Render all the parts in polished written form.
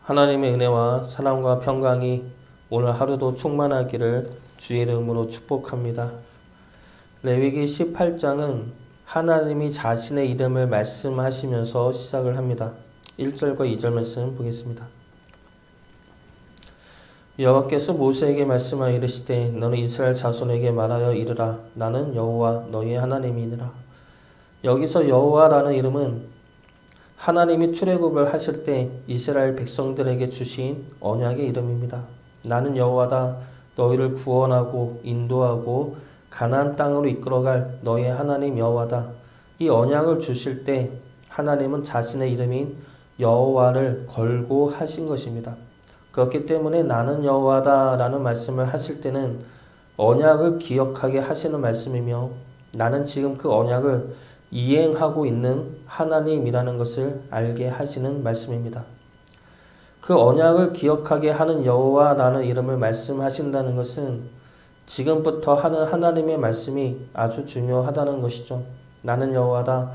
하나님의 은혜와 사랑과 평강이 오늘 하루도 충만하기를 주의 이름으로 축복합니다. 레위기 18장은 하나님이 자신의 이름을 말씀하시면서 시작을 합니다. 1절과 2절 말씀 보겠습니다. 여호와께서 모세에게 말씀하여 이르시되 너는 이스라엘 자손에게 말하여 이르라. 나는 여호와 너희의 하나님이니라. 여기서 여호와라는 이름은 하나님이 출애굽을 하실 때 이스라엘 백성들에게 주신 언약의 이름입니다. 나는 여호와다. 너희를 구원하고 인도하고 가나안 땅으로 이끌어갈 너희의 하나님 여호와다. 이 언약을 주실 때 하나님은 자신의 이름인 여호와를 걸고 하신 것입니다. 그렇기 때문에 나는 여호와다 라는 말씀을 하실 때는 언약을 기억하게 하시는 말씀이며 나는 지금 그 언약을 이행하고 있는 하나님이라는 것을 알게 하시는 말씀입니다. 그 언약을 기억하게 하는 여호와라는 이름을 말씀하신다는 것은 지금부터 하는 하나님의 말씀이 아주 중요하다는 것이죠. 나는 여호와다.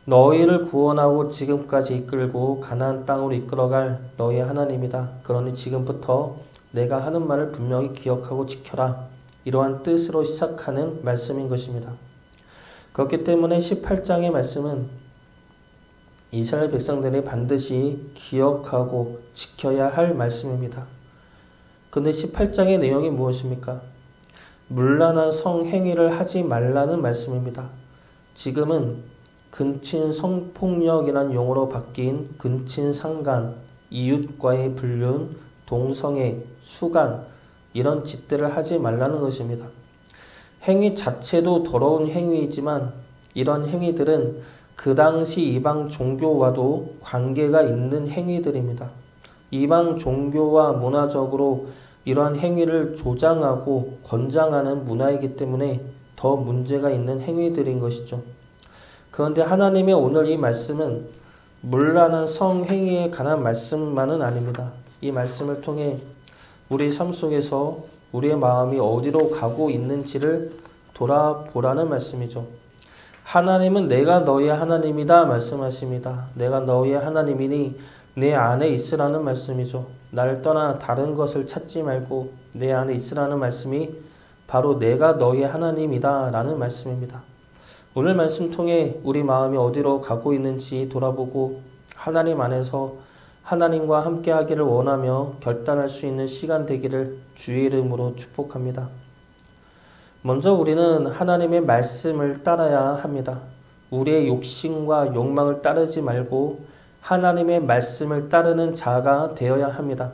너희를 구원하고 지금까지 이끌고 가나안 땅으로 이끌어갈 너희의 하나님이다. 그러니 지금부터 내가 하는 말을 분명히 기억하고 지켜라. 이러한 뜻으로 시작하는 말씀인 것입니다. 그렇기 때문에 18장의 말씀은 이스라엘 백성들이 반드시 기억하고 지켜야 할 말씀입니다. 그런데 18장의 내용이 무엇입니까? 문란한 성행위를 하지 말라는 말씀입니다. 지금은 근친 성폭력이라는 용어로 바뀐 근친 상간, 이웃과의 불륜, 동성애, 수간 이런 짓들을 하지 말라는 것입니다. 행위 자체도 더러운 행위이지만 이런 행위들은 그 당시 이방 종교와도 관계가 있는 행위들입니다. 이방 종교와 문화적으로 이러한 행위를 조장하고 권장하는 문화이기 때문에 더 문제가 있는 행위들인 것이죠. 그런데 하나님의 오늘 이 말씀은 문란한 성행위에 관한 말씀만은 아닙니다. 이 말씀을 통해 우리 삶 속에서 우리의 마음이 어디로 가고 있는지를 돌아보라는 말씀이죠. 하나님은 내가 너희의 하나님이다 말씀하십니다. 내가 너희의 하나님이니 내 안에 있으라는 말씀이죠. 나를 떠나 다른 것을 찾지 말고 내 안에 있으라는 말씀이 바로 내가 너희의 하나님이다 라는 말씀입니다. 오늘 말씀 통해 우리 마음이 어디로 가고 있는지 돌아보고 하나님 안에서 하나님과 함께 하기를 원하며 결단할 수 있는 시간 되기를 주의 이름으로 축복합니다. 먼저 우리는 하나님의 말씀을 따라야 합니다. 우리의 욕심과 욕망을 따르지 말고 하나님의 말씀을 따르는 자가 되어야 합니다.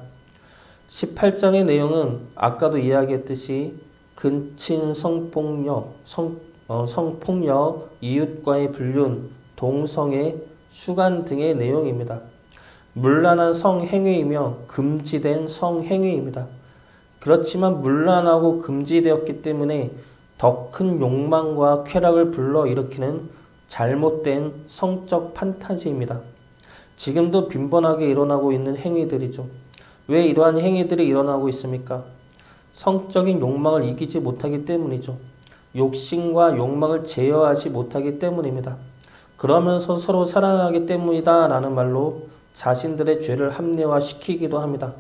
18장의 내용은 아까도 이야기했듯이 근친 성폭력, 이웃과의 불륜, 동성애, 수간 등의 내용입니다. 문란한 성행위이며 금지된 성행위입니다. 그렇지만 문란하고 금지되었기 때문에 더 큰 욕망과 쾌락을 불러일으키는 잘못된 성적 판타지입니다. 지금도 빈번하게 일어나고 있는 행위들이죠. 왜 이러한 행위들이 일어나고 있습니까? 성적인 욕망을 이기지 못하기 때문이죠. 욕심과 욕망을 제어하지 못하기 때문입니다. 그러면서 서로 사랑하기 때문이다 라는 말로 자신들의 죄를 합리화시키기도 합니다.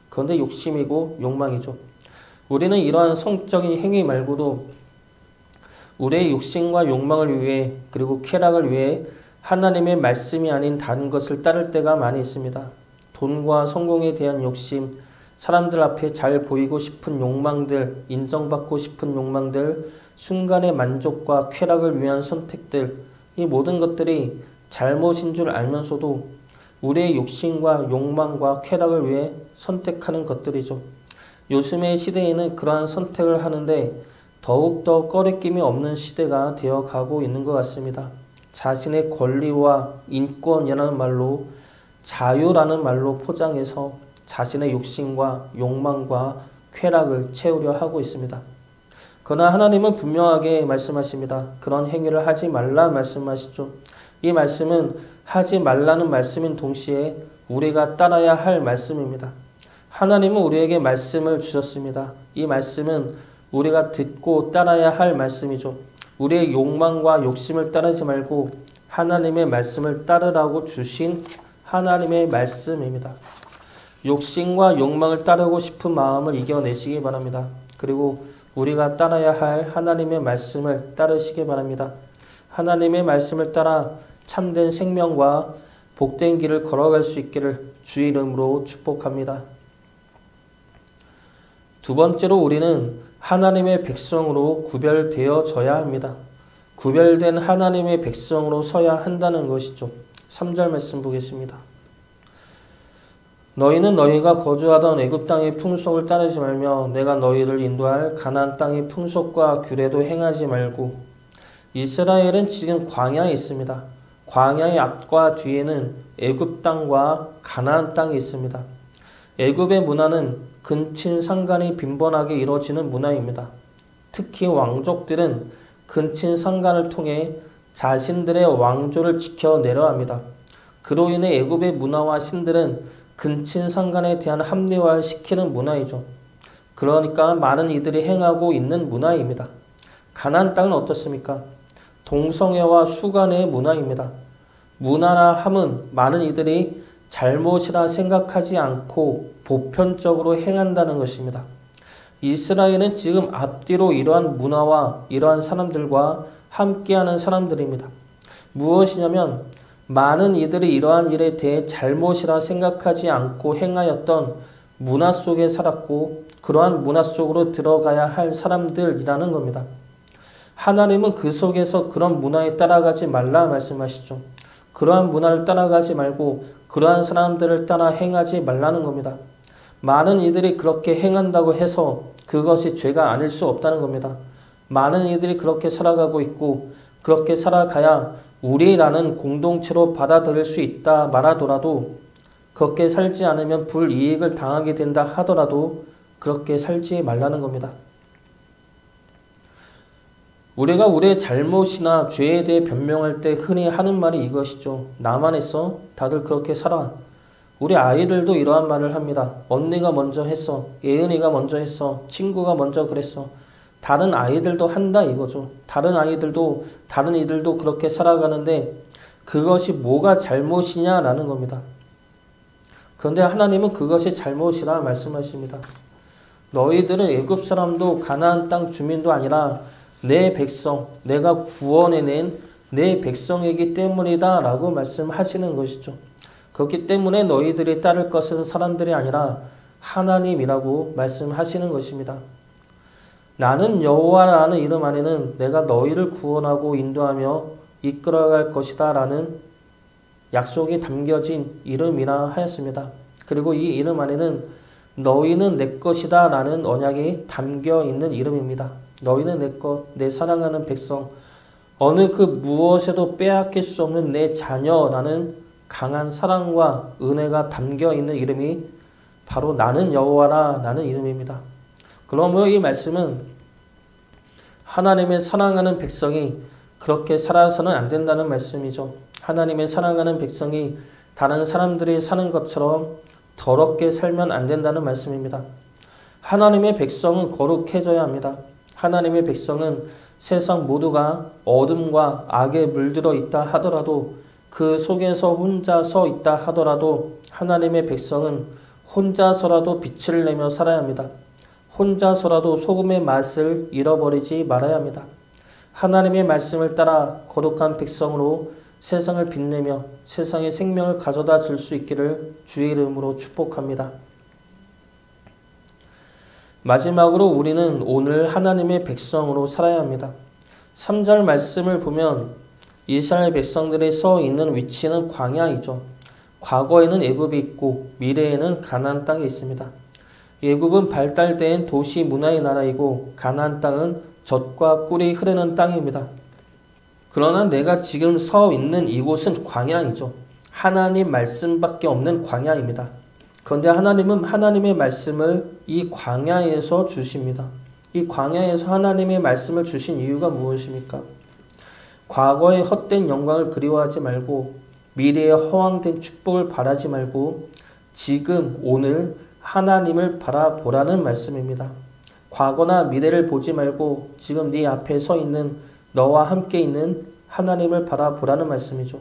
그런데 욕심이고 욕망이죠. 우리는 이러한 성적인 행위 말고도 우리의 욕심과 욕망을 위해 그리고 쾌락을 위해 하나님의 말씀이 아닌 다른 것을 따를 때가 많이 있습니다. 돈과 성공에 대한 욕심, 사람들 앞에 잘 보이고 싶은 욕망들, 인정받고 싶은 욕망들, 순간의 만족과 쾌락을 위한 선택들, 이 모든 것들이 잘못인 줄 알면서도 우리의 욕심과 욕망과 쾌락을 위해 선택하는 것들이죠. 요즘의 시대에는 그러한 선택을 하는데 더욱더 꺼리낌이 없는 시대가 되어가고 있는 것 같습니다. 자신의 권리와 인권이라는 말로 자유라는 말로 포장해서 자신의 욕심과 욕망과 쾌락을 채우려 하고 있습니다. 그러나 하나님은 분명하게 말씀하십니다. 그런 행위를 하지 말라 말씀하시죠. 이 말씀은 하지 말라는 말씀인 동시에 우리가 따라야 할 말씀입니다. 하나님은 우리에게 말씀을 주셨습니다. 이 말씀은 우리가 듣고 따라야 할 말씀이죠. 우리의 욕망과 욕심을 따르지 말고 하나님의 말씀을 따르라고 주신 하나님의 말씀입니다. 욕심과 욕망을 따르고 싶은 마음을 이겨내시기 바랍니다. 그리고 우리가 따라야 할 하나님의 말씀을 따르시기 바랍니다. 하나님의 말씀을 따라 참된 생명과 복된 길을 걸어갈 수 있기를 주 이름으로 축복합니다. 두 번째로 우리는 하나님의 백성으로 구별되어져야 합니다. 구별된 하나님의 백성으로 서야 한다는 것이죠. 3절 말씀 보겠습니다. 너희는 너희가 거주하던 애굽 땅의 풍속을 따르지 말며 내가 너희를 인도할 가나안 땅의 풍속과 규례도 행하지 말고. 이스라엘은 지금 광야에 있습니다. 광야의 앞과 뒤에는 애굽 땅과 가나안 땅이 있습니다. 애굽의 문화는 근친 상간이 빈번하게 이루어지는 문화입니다. 특히 왕족들은 근친 상간을 통해 자신들의 왕조를 지켜내려 합니다. 그로 인해 애굽의 문화와 신들은 근친 상간에 대한 합리화를 시키는 문화이죠. 그러니까 많은 이들이 행하고 있는 문화입니다. 가나안 땅은 어떻습니까? 동성애와 수간의 문화입니다. 문화라 함은 많은 이들이 잘못이라 생각하지 않고 보편적으로 행한다는 것입니다. 이스라엘은 지금 앞뒤로 이러한 문화와 이러한 사람들과 함께하는 사람들입니다. 무엇이냐면 많은 이들이 이러한 일에 대해 잘못이라 생각하지 않고 행하였던 문화 속에 살았고 그러한 문화 속으로 들어가야 할 사람들이라는 겁니다. 하나님은 그 속에서 그런 문화에 따라가지 말라 말씀하시죠. 그러한 문화를 따라가지 말고 그러한 사람들을 따라 행하지 말라는 겁니다. 많은 이들이 그렇게 행한다고 해서 그것이 죄가 아닐 수 없다는 겁니다. 많은 이들이 그렇게 살아가고 있고 그렇게 살아가야 우리라는 공동체로 받아들일 수 있다 말하더라도 그렇게 살지 않으면 불이익을 당하게 된다 하더라도 그렇게 살지 말라는 겁니다. 우리가 우리의 잘못이나 죄에 대해 변명할 때 흔히 하는 말이 이것이죠. 나만 했어? 다들 그렇게 살아. 우리 아이들도 이러한 말을 합니다. 언니가 먼저 했어. 예은이가 먼저 했어. 친구가 먼저 그랬어. 다른 아이들도 한다 이거죠. 다른 아이들도 다른 이들도 그렇게 살아가는데 그것이 뭐가 잘못이냐라는 겁니다. 그런데 하나님은 그것이 잘못이라 말씀하십니다. 너희들은 애굽 사람도 가나안 땅 주민도 아니라 내 백성, 내가 구원해낸 내 백성이기 때문이다 라고 말씀하시는 것이죠. 그렇기 때문에 너희들이 따를 것은 사람들이 아니라 하나님이라고 말씀하시는 것입니다. 나는 여호와라는 이름 안에는 내가 너희를 구원하고 인도하며 이끌어갈 것이다 라는 약속이 담겨진 이름이라 하였습니다. 그리고 이 이름 안에는 너희는 내 것이다 라는 언약이 담겨 있는 이름입니다. 너희는 내 것, 내 사랑하는 백성, 어느 그 무엇에도 빼앗길 수 없는 내 자녀라는 강한 사랑과 은혜가 담겨 있는 이름이 바로 나는 여호와라 라는 이름입니다. 그러므로 이 말씀은 하나님의 사랑하는 백성이 그렇게 살아서는 안 된다는 말씀이죠. 하나님의 사랑하는 백성이 다른 사람들이 사는 것처럼 더럽게 살면 안 된다는 말씀입니다. 하나님의 백성은 거룩해져야 합니다. 하나님의 백성은 세상 모두가 어둠과 악에 물들어 있다 하더라도 그 속에서 혼자서 있다 하더라도 하나님의 백성은 혼자서라도 빛을 내며 살아야 합니다. 혼자서라도 소금의 맛을 잃어버리지 말아야 합니다. 하나님의 말씀을 따라 거룩한 백성으로 세상을 빛내며 세상의 생명을 가져다 줄 수 있기를 주의 이름으로 축복합니다. 마지막으로 우리는 오늘 하나님의 백성으로 살아야 합니다. 3절 말씀을 보면 이스라엘 백성들이 서 있는 위치는 광야이죠. 과거에는 애굽이 있고 미래에는 가나안 땅이 있습니다. 애굽은 발달된 도시 문화의 나라이고 가나안 땅은 젖과 꿀이 흐르는 땅입니다. 그러나 내가 지금 서 있는 이곳은 광야이죠. 하나님 말씀밖에 없는 광야입니다. 그런데 하나님은 하나님의 말씀을 이 광야에서 주십니다. 이 광야에서 하나님의 말씀을 주신 이유가 무엇입니까? 과거의 헛된 영광을 그리워하지 말고 미래의 허황된 축복을 바라지 말고 지금 오늘 하나님을 바라보라는 말씀입니다. 과거나 미래를 보지 말고 지금 네 앞에 서 있는 너와 함께 있는 하나님을 바라보라는 말씀이죠.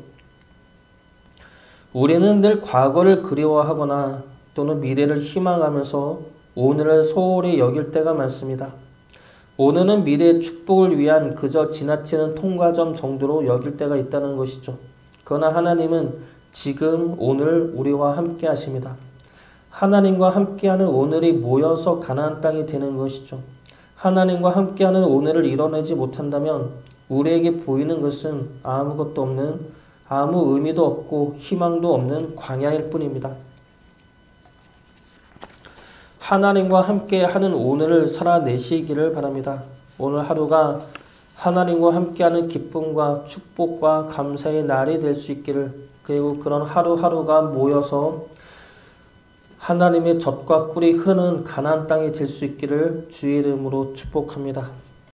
우리는 늘 과거를 그리워하거나 또는 미래를 희망하면서 오늘을 소홀히 여길 때가 많습니다. 오늘은 미래의 축복을 위한 그저 지나치는 통과점 정도로 여길 때가 있다는 것이죠. 그러나 하나님은 지금 오늘 우리와 함께 하십니다. 하나님과 함께하는 오늘이 모여서 가나안 땅이 되는 것이죠. 하나님과 함께하는 오늘을 이뤄내지 못한다면 우리에게 보이는 것은 아무것도 없는, 아무 의미도 없고 희망도 없는 광야일 뿐입니다. 하나님과 함께하는 오늘을 살아내시기를 바랍니다. 오늘 하루가 하나님과 함께하는 기쁨과 축복과 감사의 날이 될 수 있기를, 그리고 그런 하루하루가 모여서 하나님의 젖과 꿀이 흐르는 가나안 땅이 될 수 있기를 주의 이름으로 축복합니다.